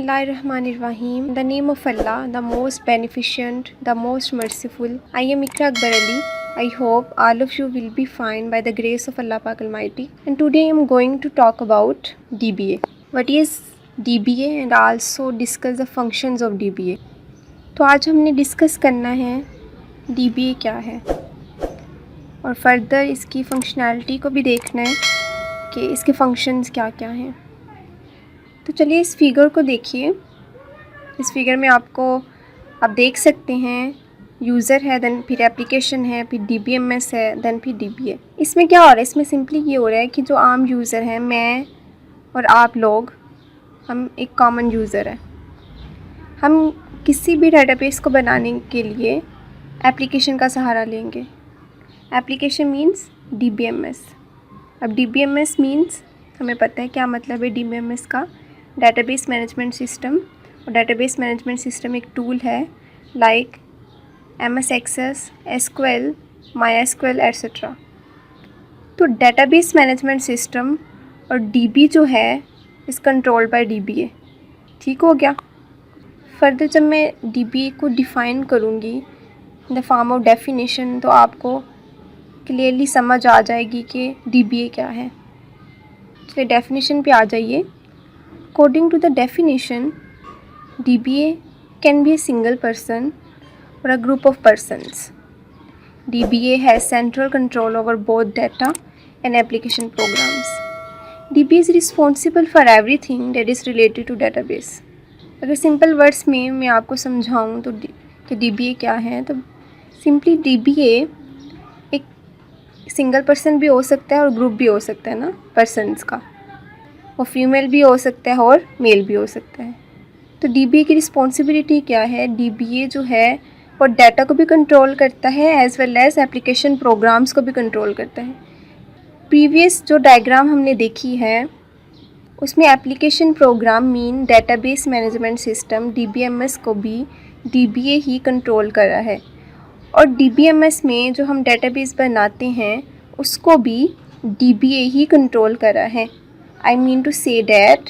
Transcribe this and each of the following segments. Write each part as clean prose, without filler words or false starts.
Bismillahirrahmanirrahim. In the name of Allah, the most beneficent, the most merciful. I am Ikra Akbar Ali. I hope all of you will be fine by the grace of Allah Pak Almighty. And today I am going to talk about DBA. What is DBA and also discuss the functions of DBA. तो आज हमने discuss करना है DBA क्या है और further इसकी functionality को भी देखना है कि इसके फंक्शंस क्या क्या हैं। तो चलिए इस फिगर को देखिए। इस फिगर में आप देख सकते हैं यूज़र है, देन फिर एप्लीकेशन है, फिर DBMS है, देन फिर DBA। इसमें क्या हो रहा है, इसमें सिंपली ये हो रहा है कि जो आम यूज़र हैं, मैं और आप लोग, हम एक कॉमन यूज़र है। हम किसी भी डेटाबेस को बनाने के लिए एप्लीकेशन का सहारा लेंगे। Application means DBMS। अब DBMS मीन्स हमें पता है क्या मतलब है DBMS का, डेटाबेस मैनेजमेंट सिस्टम। और डेटाबेस मैनेजमेंट सिस्टम एक टूल है like MS Access, SQL, MySQL etcetera. तो डेटाबेस मैनेजमेंट सिस्टम और DB जो है इस कंट्रोल बाय DBA। ठीक हो गया। फर्दर जब मैं DBA को डिफ़ाइन करूँगी in the form of definition तो आपको क्लियरली समझ आ जाएगी कि DBA क्या है। चलिए डेफिनेशन पे आ जाइए। According to the definition, DBA can be a single person or a group of persons. DBA has central control over both data and application programs. DBA is responsible for everything that is related to database. अगर simple words में मैं आपको समझाऊँ तो कि DBA क्या है, तो सिंपली DBA एक सिंगल पर्सन भी हो सकता है और ग्रुप भी हो सकता है ना पर्सन्स का। वो फीमेल भी हो सकता है और मेल भी हो सकता है। तो DBA की रिस्पॉन्सिबिलिटी क्या है, DBA जो है वो डाटा को भी कंट्रोल करता है as well as application programs को भी कंट्रोल करता है। प्रीवियस जो डायग्राम हमने देखी है उसमें application program mean database management system DBMS को भी DBA ही कंट्रोल कर रहा है, और DBMS में जो हम डेटाबेस बनाते हैं उसको भी DBA ही कंट्रोल कर रहा है। I mean to say that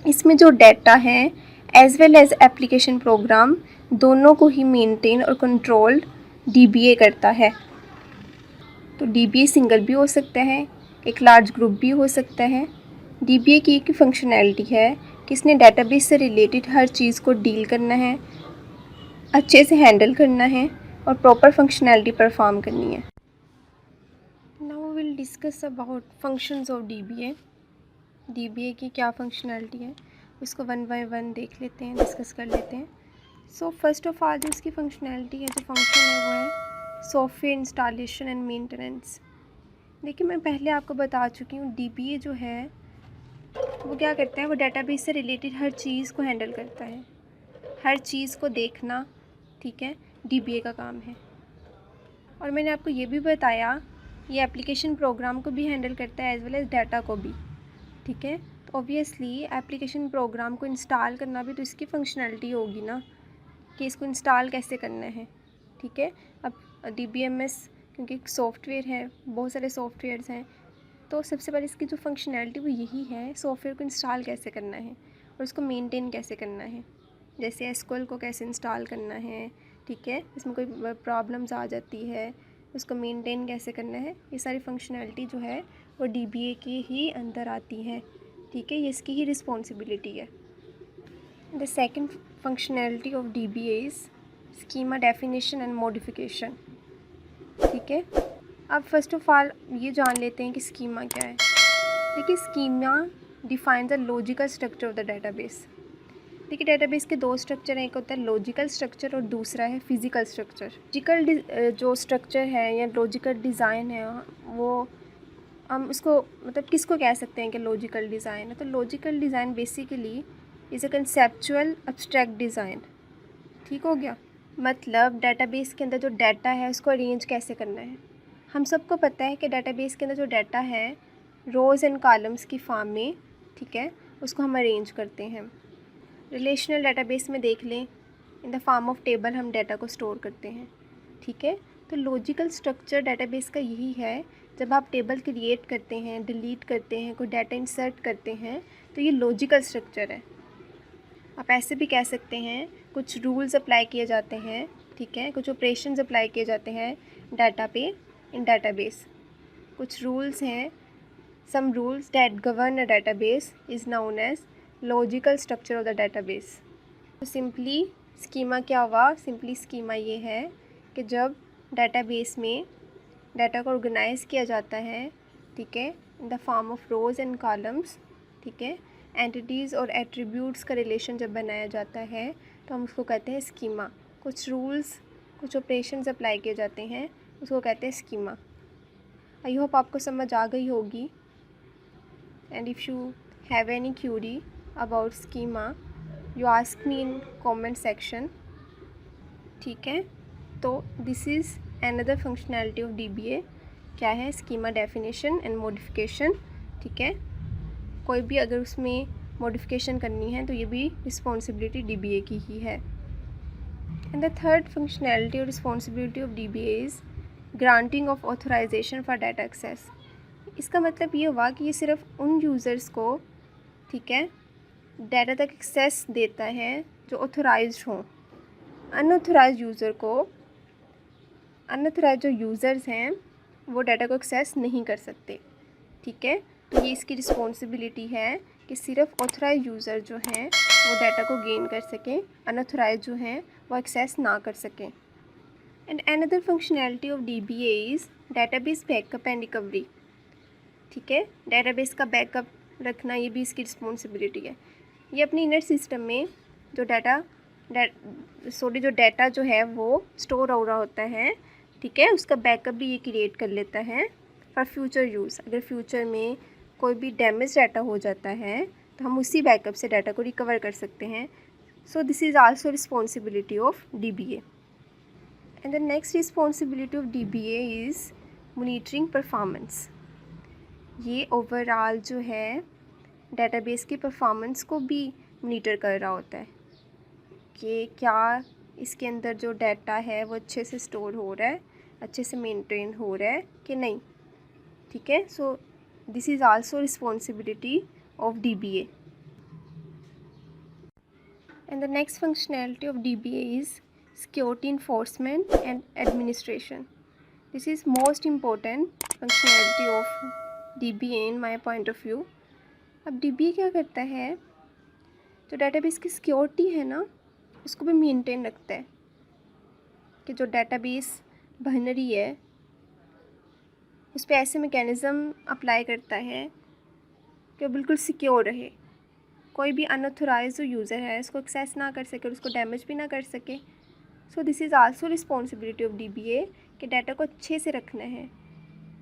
इसमें जो डाटा है as well as application program दोनों को ही मेंटेन और कंट्रोल DBA करता है। तो DBA सिंगल भी हो सकता है, एक लार्ज ग्रुप भी हो सकता है। DBA की एक फंक्शनैलिटी है कि इसने डेटाबेस से रिलेटेड हर चीज़ को डील करना है, अच्छे से हैंडल करना है और प्रॉपर फंक्शनैलिटी परफॉर्म करनी है। Now we will discuss about functions of DBA। DBA की क्या फंक्शनैलिटी है उसको वन बाय वन देख लेते हैं, डिस्कस कर लेते हैं। सो फर्स्ट ऑफ ऑल जो इसकी फंक्शनैलिटी है, जो फंक्शन है वो है सॉफ्टवेयर इंस्टॉलेशन एंड मेंटेनेंस। देखिए मैं पहले आपको बता चुकी हूँ DBA जो है वो क्या करता है, वो डेटाबेस से रिलेटेड हर चीज़ को हैंडल करता है, हर चीज़ को देखना, ठीक है, DBA का काम है। और मैंने आपको ये भी बताया ये एप्लीकेशन प्रोग्राम को भी हैंडल करता है एज वेल एज डाटा को भी, ठीक है। तो ऑब्वियसली एप्लीकेशन प्रोग्राम को इंस्टॉल करना भी तो इसकी फंक्शनैलिटी होगी ना कि इसको इंस्टॉल कैसे करना है, ठीक है। अब DBMS क्योंकि एक सॉफ्टवेयर है, बहुत सारे सॉफ्टवेयर्स हैं, तो सबसे पहले इसकी जो फंक्शनैलिटी वो यही है सॉफ्टवेयर को इंस्टॉल कैसे करना है और उसको मेंटेन कैसे करना है। जैसे SQL को कैसे इंस्टॉल करना है, ठीक है, इसमें कोई प्रॉब्लम्स आ जाती है उसको मेंटेन कैसे करना है, ये सारी फंक्शनैलिटी जो है वो DBA के ही अंदर आती है, ठीक है, ये इसकी ही रिस्पॉन्सिबिलिटी है। The second functionality of DBA is schema definition and modification, ठीक है। अब फर्स्ट ऑफ ऑल ये जान लेते हैं कि स्कीमा क्या है। देखिए schema define the logical structure of the database. देखिए डेटाबेस के दो स्ट्रक्चर हैं, एक होता है लॉजिकल स्ट्रक्चर और दूसरा है फिज़िकल स्ट्रक्चर। लॉजिकल जो स्ट्रक्चर है या लॉजिकल डिज़ाइन है वो हम उसको मतलब किसको कह सकते हैं कि लॉजिकल डिज़ाइन है। तो logical design basically is a conceptual abstract design, ठीक हो गया। मतलब डेटाबेस के अंदर जो डाटा है उसको अरेंज कैसे करना है। हम सबको पता है कि डेटाबेस के अंदर जो डाटा है रोज़ एंड कॉलम्स की फॉर्म में, ठीक है, उसको हम अरेंज करते हैं। रिलेशनल डेटाबेस में देख लें in the form of table हम डाटा को स्टोर करते हैं, ठीक है। तो लॉजिकल स्ट्रक्चर डेटाबेस का यही है, जब आप टेबल क्रिएट करते हैं, डिलीट करते हैं, कोई डाटा इंसर्ट करते हैं तो ये लॉजिकल स्ट्रक्चर है। आप ऐसे भी कह सकते हैं कुछ रूल्स अप्लाई किए जाते हैं, ठीक है, कुछ ऑपरेशंस अप्लाई किए जाते हैं डाटा पे इन डाटाबेस। कुछ रूल्स हैं, some rules that govern a database is known as logical structure of the database. तो सिंपली स्कीमा क्या हुआ? सिंपली स्कीमा ये है कि जब डाटाबेस में डाटा को ऑर्गेनाइज किया जाता है, ठीक है, in the form of rose and columns, ठीक है, एंटिटीज़ और एट्रीब्यूट्स का रिलेशन जब बनाया जाता है तो हम उसको कहते हैं स्कीमा। कुछ रूल्स, कुछ ऑपरेशंस अप्लाई किए जाते हैं, उसको कहते हैं स्कीमा। आई होप आपको समझ आ गई होगी। And if you have any Curie about schema you ask me in comment section, ठीक है। तो this is another functionality of DBA। क्या है? स्कीमा डेफिनेशन एंड मॉडिफिकेशन, ठीक है। कोई भी अगर उसमें मॉडिफिकेशन करनी है तो ये भी रिस्पॉन्सिबिलिटी DBA की ही है। एंड द थर्ड फंक्शनैलिटी और responsibility of DBA is granting of authorization for data access. इसका मतलब ये हुआ कि ये सिर्फ उन यूज़र्स को, ठीक है, डाटा तक एक्सेस देता है जो ऑथराइज्ड हों। अनऑथराइज्ड यूज़र को, अनऑथराइज्ड जो यूज़र्स हैं वो डाटा को एक्सेस नहीं कर सकते, ठीक है। तो ये इसकी रिस्पॉन्सिबिलिटी है कि सिर्फ ऑथराइज्ड यूज़र जो हैं वो डाटा को गेन कर सकें, अनऑथराइज्ड जो हैं वो एक्सेस ना कर सकें। And another functionality of DBA is database backup and recovery, ठीक है। डेटाबेस का बैकअप रखना ये भी इसकी रिस्पॉन्सिबिलिटी है। ये अपने इनर सिस्टम में जो डाटा जो है वो स्टोर हो रहा होता है, ठीक है, उसका बैकअप भी ये क्रिएट कर लेता है फॉर फ्यूचर यूज़। अगर फ्यूचर में कोई भी डैमेज डाटा हो जाता है तो हम उसी बैकअप से डाटा को रिकवर कर सकते हैं। So this is also responsibility of DBA। And the next responsibility of DBA is monitoring performance. ये ओवरऑल जो है डेटाबेस की परफॉर्मेंस को भी मॉनिटर कर रहा होता है कि क्या इसके अंदर जो डाटा है वो अच्छे से स्टोर हो रहा है, अच्छे से मेंटेन हो रहा है कि नहीं, ठीक है। So this is also responsibility of DBA। And the next functionality of DBA is security enforcement and administration. This is most important functionality of DBA in my point of view. अब DBA क्या करता है, जो database की security है ना उसको भी मेंटेन रखता है कि जो डाटाबेस बाइनरी है उस पर ऐसे मैकेनिज़्म अप्लाई करता है कि वो बिल्कुल सिक्योर रहे, कोई भी अनऑथराइज्ड जो यूज़र है इसको एक्सेस ना कर सके और उसको डैमेज भी ना कर सके। So this is also responsibility of DBA कि डाटा को अच्छे से रखना है,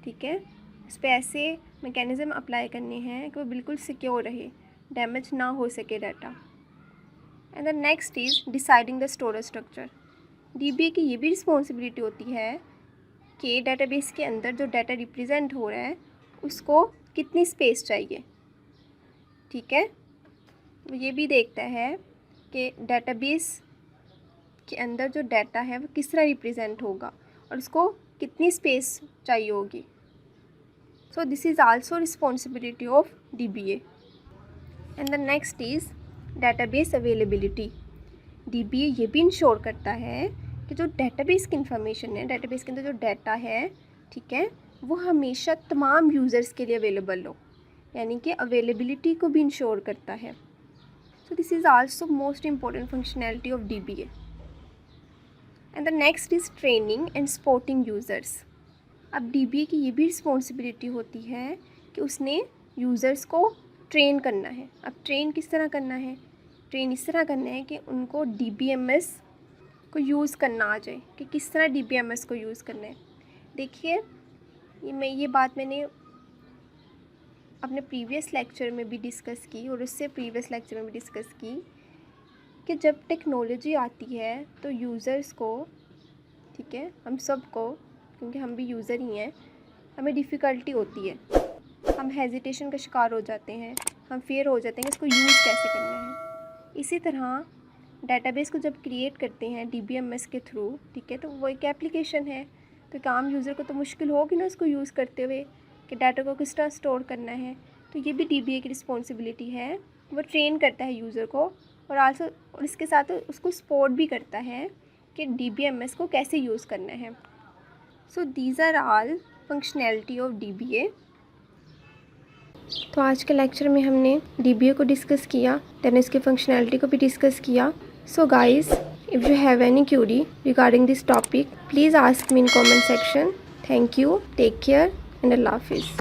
ठीक है, उस पर ऐसे मैकेनिज़्म अप्लाई करने हैं कि वो बिल्कुल सिक्योर रहे, डैमेज ना हो सके data. And the next is deciding the storage structure. DBA की ये भी रिस्पॉन्सिबिलिटी होती है कि डाटाबेस के अंदर जो डाटा रिप्रेजेंट हो रहा है उसको कितनी स्पेस चाहिए, ठीक है। वो ये भी देखता है कि डाटाबेस के अंदर जो डाटा है वो किस तरह रिप्रेजेंट होगा और उसको कितनी स्पेस चाहिए होगी। So this is also responsibility of DBA। And the next is database availability. DBA ये भी इंश्योर करता है कि जो डेटाबेस की इंफॉर्मेशन है, डेटाबेस के अंदर जो डाटा है, ठीक है, वो हमेशा तमाम यूज़र्स के लिए अवेलेबल हो, यानी कि अवेलेबिलिटी को भी इंश्योर करता है। So this is also most important functionality of DBA। And the next is training and supporting users. अब DBA की ये भी रिस्पॉन्सिबिलिटी होती है कि उसने यूज़र्स को ट्रेन करना है। अब ट्रेन किस तरह करना है? ट्रेन इस तरह करना है कि उनको DBMS को यूज़ करना आ जाए, कि किस तरह DBMS को यूज़ करना है। देखिए ये बात मैंने अपने प्रीवियस लेक्चर में भी डिस्कस की और उससे प्रीवियस लेक्चर में भी डिस्कस की कि जब टेक्नोलॉजी आती है तो यूज़र्स को, ठीक है, हम सब को, क्योंकि हम भी यूज़र ही हैं, हमें डिफ़िकल्टी होती है, हम हेजिटेशन का शिकार हो जाते हैं, हम फेयर हो जाते हैं कि इसको यूज़ कैसे करना है। इसी तरह डेटाबेस को जब क्रिएट करते हैं DBMS के थ्रू, ठीक है, तो वो एक एप्लीकेशन है, तो एक आम यूज़र को तो मुश्किल होगी ना उसको यूज़ करते हुए कि डाटा को किस तरह स्टोर करना है। तो ये भी DBA की रिस्पॉन्सिबिलिटी है, वो ट्रेन करता है यूज़र को और आल्सो और इसके साथ उसको सपोर्ट भी करता है कि DBMS को कैसे यूज़ करना है। So these are all functionality of DBA। तो आज के लेक्चर में हमने DBA को डिस्कस किया, देन इसके फंक्शनैलिटी को भी डिस्कस किया। So guys, if you have any query regarding this topic, please ask me in comment section. Thank you, take care and Allah हाफिज़।